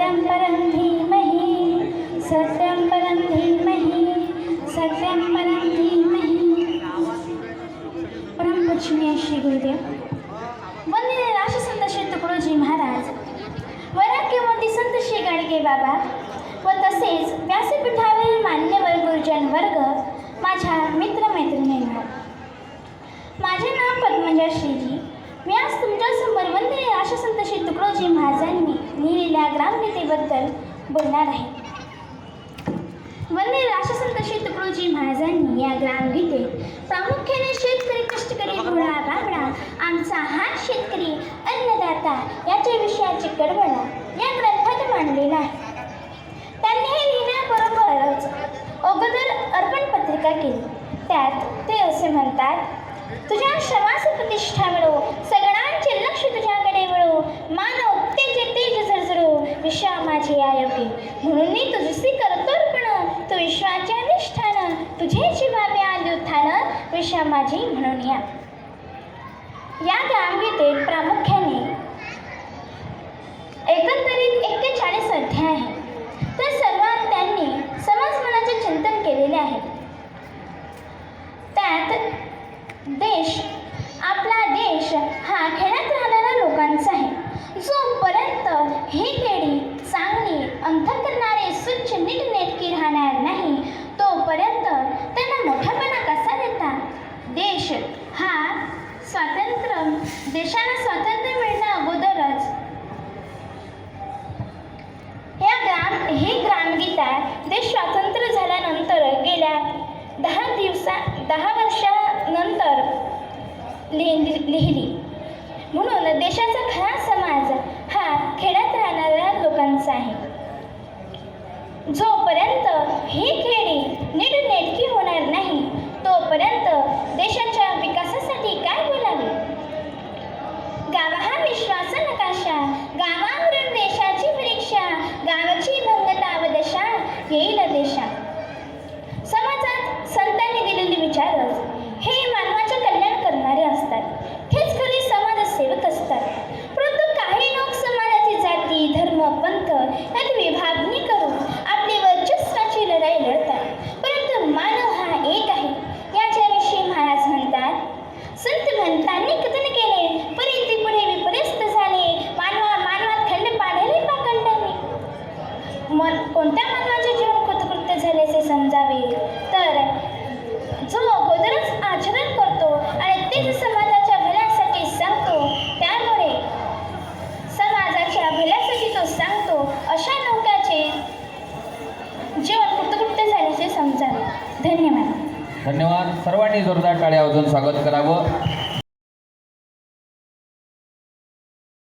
सत्यं परं धीमहि सत्यं परं धीमहि सत्यं परं धीमहि। परमपूजनीय श्री गुरुदेव वंदनीय राष्ट्रसंत श्री तुकडोजी महाराज, वैराग्यमूर्ती संत श्री गाडगे बाबा व तसेच व्यासपीठावरील मान्यवर गुरुजन वर्ग, माझ्या मित्रमैत्रिणींनो, माझे नाव पद्मजा श्रीजी। मी आज तुमच्यासमोर वंदनीय राष्ट्रसंत श्री तुकडोजी महाराजांनी लिहिलेल्या ग्रामगीतेबद्दल बोलणार आहे। वंदनीय राष्ट्रसंत श्री तुकडोजी महाराजांनी या ग्रामगीतेत प्रामुख्याने शेतकरी, कष्टकरी, घोडा बाबडा, आमचा हा शेतकरी अन्नदाता याच्या विषयाची कडवडा या ग्रंथात मांडलेला आहे। त्यांनी हे लिहिण्याबरोबरच अगोदर अर्पण पत्रिका केली। त्यात ते असे म्हणतात, तुझ्या श्रमास प्रतिष्ठा मिळो, सगळ्यांचे लक्ष तुझ्याकडे वळो, मानव तेज तेज झरझरो, विश्वा माझे आयोगे, म्हणून मी तुझसी करतो अर्पण, तू विश्वाचे अधिष्ठान, तुझे जीवावे आदि उत्थान, विश्वा माझी म्हणून या ग्रामगीतेत प्रामुख्याने एकंदरीत 41 अध्याय आहे। तर सर्वात त्यांनी समाजमनाचे चिंतन केलेले आहे। त्यात आपला देश हा खेड्यात राहणाऱ्या लोकांचा आहे। जोपर्यंत ही खेडी चांगली अंतःकरणारे स्वच्छ नीटनेटकी राहणार नाही, तोपर्यंत त्यांना मोठापणा कसा देता? देशाला स्वातंत्र्य मिळण्या अगोदरच ही ग्रामगीता देश स्वातंत्र्य झाल्यानंतर गेल्या 10 वर्षानंतर लिहिली। म्हणून देशाचा खरा समाज हा खेड्यात राहणाऱ्या लोकांचा आहे। जोपर्यंत ही खेडी नीटनेटकी होणार नाही, तोपर्यंत देशाच्या विकासासाठी काय बोलावे? गावा हा विश्वास नकाशा, गावावरून देशाची परीक्षा, गावाची भंगता व दशा येईल देशा। समाजात संतांनी दिलेले विचारच हे मानवाचे कल्याण करणारे असतात। हेच खरे समाजसेवक असतात। परंतु काही लोक समाजाची जाती, धर्म, पंथ यात विभागणी करून आपली वर्चस्वाची लढाई लढतात। परंतु मानव हा एक आहे याच्याविषयी महाराज म्हणतात, संत म्हणतांनी कथन केले, परी ते पुढे विपरीत झाले, मानवात खंड पाडले पाखंडांनी। कोणत्या मानवाचे जीवन कृतकृत्य झाले असे समजावे तर जो अगोदरच आचरण करतो आणि तेच समाजाच्या भल्यासाठी सांगतो, त्यामुळे समाजाच्या भल्यासाठी तो सांगतो, अशा लोकांचे जीवन कृतकृत्य झाल्याचे समजावे। धन्यवाद। धन्यवाद। सर्वांनी जोरदार टाळ्या वाजवून स्वागत करावं।